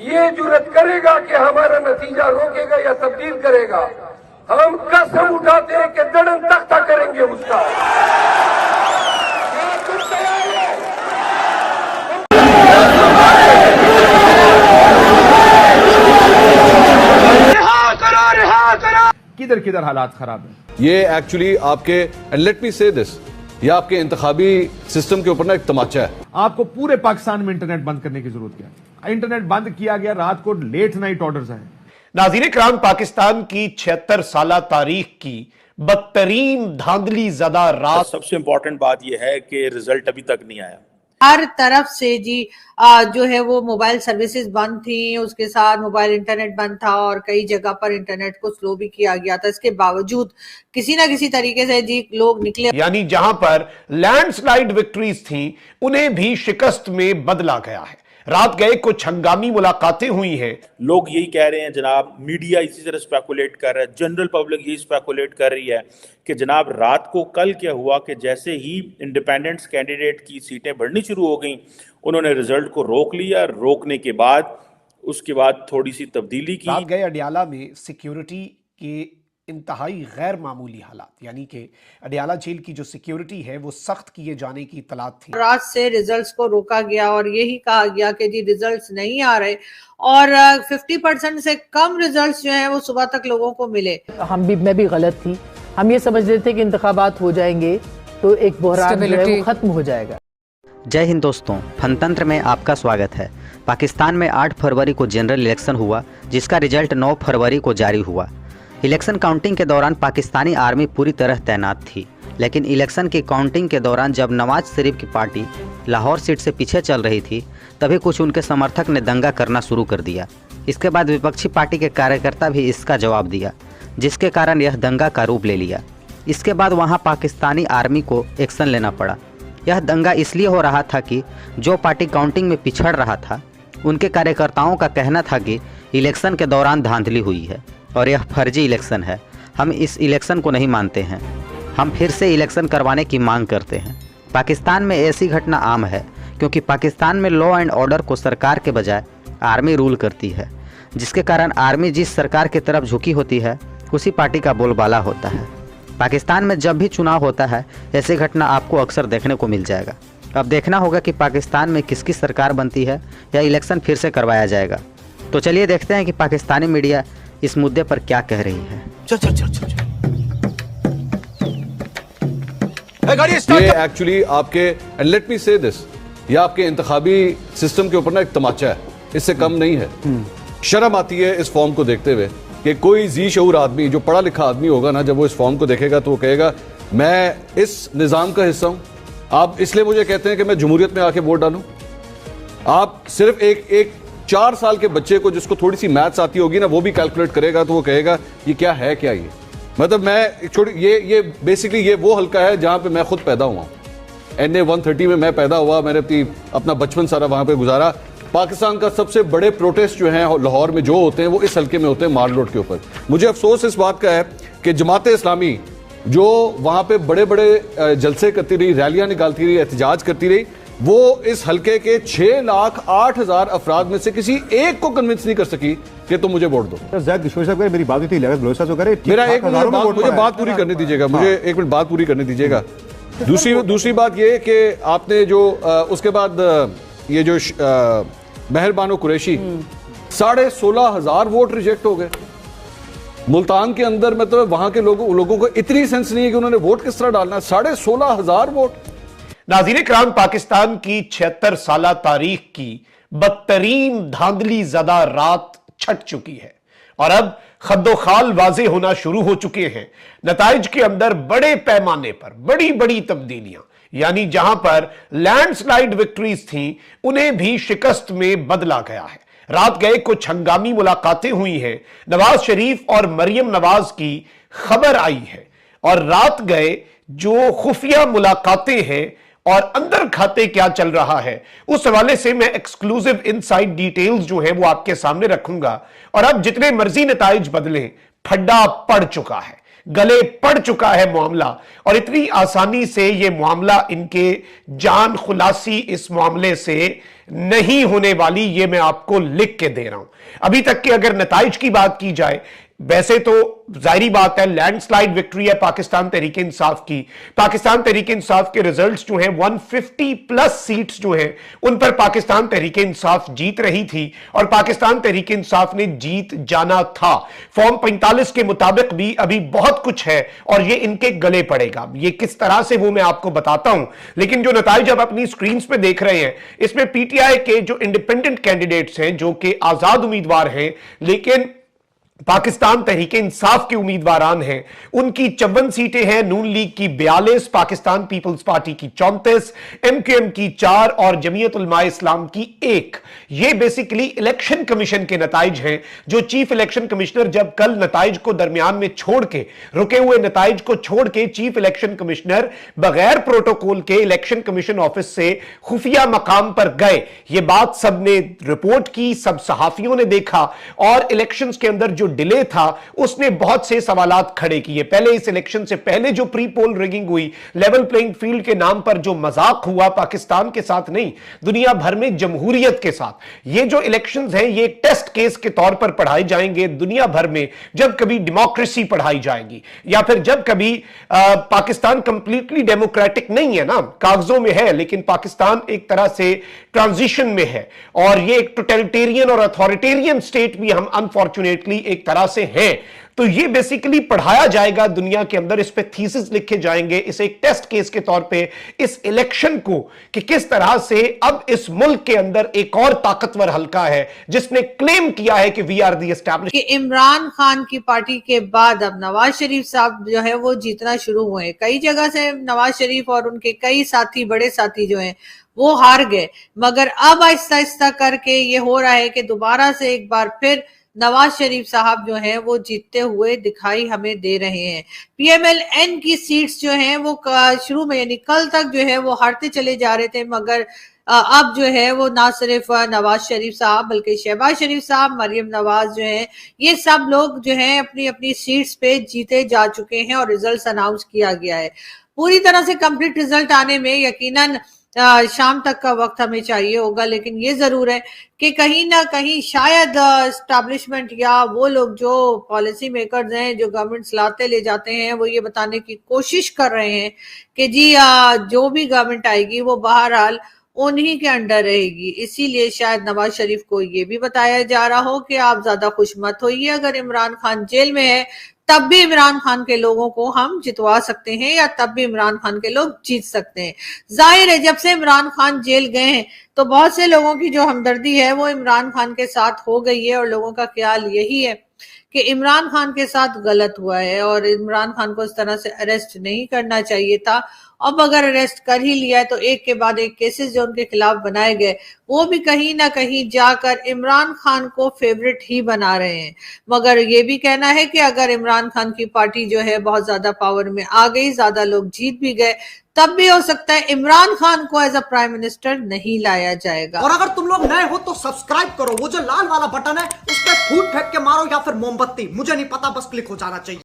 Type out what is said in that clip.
ये जुर्रत करेगा कि हमारा नतीजा रोकेगा या तब्दील करेगा, हम कसम उठाते हैं कि दड़न तख्ता करेंगे उसका। क्या तुम तैयार हो? रिहा करो, रिहा करो। किधर किधर हालात खराब है। ये एक्चुअली आपके, एंड लेट मी से दिस, ये आपके इंतखाबी सिस्टम के ऊपर ना एक तमाचा है। आपको पूरे पाकिस्तान में इंटरनेट बंद करने की जरूरत क्या है। इंटरनेट बंद किया गया, रात को लेट नाइट ऑर्डर्स आए। नाज़रीन इकराम, पाकिस्तान की 76 साल तारीख की बदतरीन धांधली ज़दा रात। सबसे इंपॉर्टेंट बात यह है कि रिजल्ट अभी तक नहीं आया। हर तरफ से जी जो है वो मोबाइल सर्विसेज बंद थी, उसके साथ मोबाइल इंटरनेट बंद था और कई जगह पर इंटरनेट को स्लो भी किया गया था। इसके बावजूद किसी ना किसी तरीके से जी लोग निकले, यानी जहां पर लैंडस्लाइड विक्ट्रीज थी उन्हें भी शिकस्त में बदला गया है। रात गए कुछ हंगामी मुलाकातें हुई हैं। लोग यही कह रहे हैं जनाब, मीडिया इसी तरह स्पेकुलेट कर रहा है, जनरल पब्लिक यही स्पेकुलेट कर रही है कि जनाब रात को कल क्या हुआ कि जैसे ही इंडिपेंडेंट्स कैंडिडेट की सीटें बढ़नी शुरू हो गई, उन्होंने रिजल्ट को रोक लिया। रोकने के बाद उसके बाद थोड़ी सी तब्दीली की। रात गए अडियाला में सिक्योरिटी के इंतहाई गैर मामूली हालात, यानी कि अडियाला जेल की जो सिक्योरिटी है वो सख्त किए जाने की इत्तलात थी। रात से रिजल्ट्स को रोका गया और यही कहा गया कि जी रिजल्ट्स नहीं आ रहे और 50% से कम रिजल्ट्स जो हैं वो सुबह तक लोगों को मिले। मैं भी गलत थी। हम ये समझ रहे थे कि इंतखाबात हो जाएंगे तो एक बहरान जो है वो खत्म हो जाएगा। जय हिंद दोस्तों, फनतंत्र में आपका स्वागत है। पाकिस्तान में 8 फरवरी को जनरल इलेक्शन हुआ, जिसका रिजल्ट 9 फरवरी को जारी हुआ। इलेक्शन काउंटिंग के दौरान पाकिस्तानी आर्मी पूरी तरह तैनात थी, लेकिन इलेक्शन की काउंटिंग के दौरान जब नवाज शरीफ की पार्टी लाहौर सीट से पीछे चल रही थी, तभी कुछ उनके समर्थक ने दंगा करना शुरू कर दिया। इसके बाद विपक्षी पार्टी के कार्यकर्ता भी इसका जवाब दिया, जिसके कारण यह दंगा का रूप ले लिया। इसके बाद वहां पाकिस्तानी आर्मी को एक्शन लेना पड़ा। यह दंगा इसलिए हो रहा था कि जो पार्टी काउंटिंग में पिछड़ रहा था, उनके कार्यकर्ताओं का कहना था कि इलेक्शन के दौरान धांधली हुई है और यह फर्जी इलेक्शन है। हम इस इलेक्शन को नहीं मानते हैं, हम फिर से इलेक्शन करवाने की मांग करते हैं। पाकिस्तान में ऐसी घटना आम है, क्योंकि पाकिस्तान में लॉ एंड ऑर्डर को सरकार के बजाय आर्मी रूल करती है, जिसके कारण आर्मी जिस सरकार की तरफ झुकी होती है उसी पार्टी का बोलबाला होता है। पाकिस्तान में जब भी चुनाव होता है, ऐसी घटना आपको अक्सर देखने को मिल जाएगा। अब देखना होगा कि पाकिस्तान में किसकी सरकार बनती है या इलेक्शन फिर से करवाया जाएगा। तो चलिए देखते हैं कि पाकिस्तानी मीडिया इस मुद्दे पर क्या कह रही है। ये एक्चुअली आपके, एंड लेट मी से दिस, ये आपके इंतखाबी सिस्टम के ऊपर ना एक तमाचा है, इससे कम नहीं है। शर्म आती है इस फॉर्म को देखते हुए कि कोई जी शऊर आदमी, जो पढ़ा लिखा आदमी होगा ना, जब वो इस फॉर्म को देखेगा तो वो कहेगा मैं इस निज़ाम का हिस्सा हूं। आप इसलिए मुझे कहते हैं कि मैं जमहूरियत में आके वोट डालूं। आप सिर्फ एक 4 साल के बच्चे को, जिसको थोड़ी सी मैथ्स आती होगी ना, वो भी कैलकुलेट करेगा तो वो कहेगा ये क्या है, क्या ये। मतलब मैं छोटी, ये बेसिकली ये वो हल्का है जहां पे मैं खुद पैदा हुआ हूं। NA 130 में मैं पैदा हुआ, मैंने अपना बचपन सारा वहां पे गुजारा। पाकिस्तान का सबसे बड़े प्रोटेस्ट जो हैं लाहौर में जो होते हैं वो इस हल्के में होते हैं, माल रोड के ऊपर। मुझे अफसोस इस बात का है कि जमात इस्लामी जो वहां पे बड़े बड़े जलसे करती रही, रैलियां निकालती रही, एहतजाज करती रही, वो इस हल्के के 6,08,000 अफराद में से किसी एक को कन्विंस नहीं कर सकी कि तुम मुझे वोट दो। मेरी बात थी, मेरा एक मिनट, मुझे बात पूरी करने दीजिएगा, मुझे एक मिनट बात पूरी करने दीजिएगा। दूसरी बात ये कि आपने जो उसके बाद ये जो मेहरबानो कुरैशी 16,500 वोट रिजेक्ट हो गए मुल्तान के अंदर। मतलब वहां के लोगों को इतनी सेंस नहीं है कि उन्होंने वोट किस तरह डालना है। 16,500 वोट। नाज़रीन इकराम, पाकिस्तान की 76 साल तारीख की बदतरीन धांधली ज़दा रात छट चुकी है और अब खद्दोखाल वाजे होना शुरू हो चुके हैं। नताइज के अंदर बड़े पैमाने पर बड़ी बड़ी तब्दीलियां, यानी जहां पर लैंडस्लाइड विक्ट्रीज थी उन्हें भी शिकस्त में बदला गया है। रात गए कुछ हंगामी मुलाकातें हुई हैं। नवाज शरीफ और मरियम नवाज की खबर आई है और रात गए जो खुफिया मुलाकातें हैं और अंदर खाते क्या चल रहा है, उस हवाले से मैं एक्सक्लूसिव इनसाइड डिटेल्स जो है वो आपके सामने रखूंगा। और अब जितने मर्जी नताइज बदलें, फड्डा पड़ चुका है। गले पड़ चुका है मामला, और इतनी आसानी से यह मामला इनके जान खुलासी इस मामले से नहीं होने वाली, यह मैं आपको लिख के दे रहा हूं। अभी तक के अगर नताइज की बात की जाए, वैसे तो जाहिर बात है लैंडस्लाइड विक्ट्री है पाकिस्तान तहरीक इंसाफ की। पाकिस्तान तहरीक इंसाफ के रिजल्ट्स जो हैं 150 प्लस सीट्स जो हैं उन पर पाकिस्तान तहरीक इंसाफ जीत रही थी, और पाकिस्तान तहरीक इंसाफ ने जीत जाना था। फॉर्म 45 के मुताबिक भी अभी बहुत कुछ है और ये इनके गले पड़ेगा। ये किस तरह से वो मैं आपको बताता हूं, लेकिन जो नताइज आप अपनी स्क्रीन पे देख रहे हैं, इसमें पीटीआई के जो इंडिपेंडेंट कैंडिडेट्स हैं, जो कि आजाद उम्मीदवार हैं लेकिन पाकिस्तान तहरीक इंसाफ के उम्मीदवारान हैं, उनकी 54 सीटें हैं, नून लीग की 42, पाकिस्तान पीपल्स पार्टी की 34, एमक्यूएम की 4 और जमीयत उलमा इस्लाम की 1। ये बेसिकली इलेक्शन कमीशन के नताइज हैं, जो चीफ इलेक्शन कमिश्नर जब कल नताइज को दरमियान में छोड़ के, रुके हुए नताइज को छोड़ के चीफ इलेक्शन कमिश्नर बगैर प्रोटोकॉल के इलेक्शन कमीशन ऑफिस से खुफिया मकाम पर गए। ये बात सबने रिपोर्ट की, सब सहाफियों ने देखा, और इलेक्शंस के अंदर जो डिले था उसने बहुत से सवालात खड़े किए। पहले इस इलेक्शन से पहले जो प्री पोल रिगिंग हुई, लेवल प्लेइंग फील्ड के नाम पर जो मजाक हुआ पाकिस्तान के साथ नहीं, दुनिया भर में जमहूरियत के साथ, ये जो इलेक्शंस हैं ये टेस्ट केस के तौर पर पढ़ाए जाएंगे दुनिया भर में। जब कभी डेमोक्रेसी पढ़ाई जाएगी या फिर जब कभी पाकिस्तान कंप्लीटली डेमोक्रेटिक नहीं है ना, कागजों में है लेकिन पाकिस्तान एक तरह से ट्रांजिशन में है, और ये एक टोटलिटेरियन और अथॉरिटेरियन स्टेट भी हम अनफॉर्चुनेटली एक तरह से हैं। तो ये बेसिकली पढ़ाया जाएगा दुनिया के अंदर, इस पे थीसिस लिखे जाएंगे, इसे एक टेस्ट केस के तौर पे इस इलेक्शन को, कि किस तरह से अब इस मुल्क के अंदर एक और ताकतवर हल्का है जिसने क्लेम किया है कि we are the establish. Imran Khan की पार्टी के बाद अब नवाज शरीफ साहब जो है वो जीतना शुरू हुए। कई जगह से नवाज शरीफ और उनके कई साथी, बड़े साथी जो हैं वो हार गए, मगर अब आहिस्ता आहिस्ता करके ये हो रहा है कि दोबारा से एक बार फिर नवाज शरीफ साहब जो हैं वो जीतते हुए दिखाई हमें दे रहे हैं। पीएमएलएन की सीट्स जो हैं वो शुरू में यानी कल तक जो है वो हारते चले जा रहे थे, मगर अब जो है वो ना सिर्फ नवाज शरीफ साहब बल्कि शहबाज शरीफ साहब, मरियम नवाज जो है, ये सब लोग जो हैं अपनी अपनी सीट्स पे जीते जा चुके हैं और रिजल्ट अनाउंस किया गया है। पूरी तरह से कंप्लीट रिजल्ट आने में यकीनन शाम तक का वक्त हमें चाहिए होगा, लेकिन ये जरूर है कि कहीं ना कहीं शायद एस्टैब्लिशमेंट या वो लोग जो पॉलिसी मेकर्स हैं, जो गवर्नमेंट लाते ले जाते हैं, वो ये बताने की कोशिश कर रहे हैं कि जी जो भी गवर्नमेंट आएगी वो बहरहाल उन्हीं के अंडर रहेगी। इसीलिए शायद नवाज शरीफ को ये भी बताया जा रहा हो कि आप ज्यादा खुश मत होइए, अगर इमरान खान जेल में है तब भी इमरान खान के लोगों को हम जितवा सकते हैं या तब भी इमरान खान के लोग जीत सकते हैं। जाहिर है जब से इमरान खान जेल गए हैं तो बहुत से लोगों की जो हमदर्दी है वो इमरान खान के साथ हो गई है, और लोगों का ख्याल यही है कि इमरान खान के साथ गलत हुआ है और इमरान खान को इस तरह से अरेस्ट नहीं करना चाहिए था। अब अगर अरेस्ट कर ही लिया है तो एक के बाद एक केसेस जो उनके खिलाफ बनाए गए वो भी कहीं ना कहीं जाकर इमरान खान को फेवरेट ही बना रहे हैं। मगर ये भी कहना है कि अगर इमरान खान की पार्टी जो है बहुत ज्यादा पावर में आ गई, ज्यादा लोग जीत भी गए, तब भी हो सकता है इमरान खान को एज अ प्राइम मिनिस्टर नहीं लाया जाएगा। और अगर तुम लोग नए हो तो सब्सक्राइब करो, वो जो लाल वाला बटन है उस पर फूट फेंक के मारो या फिर मोमबत्ती, मुझे नहीं पता, बस क्लिक हो जाना चाहिए।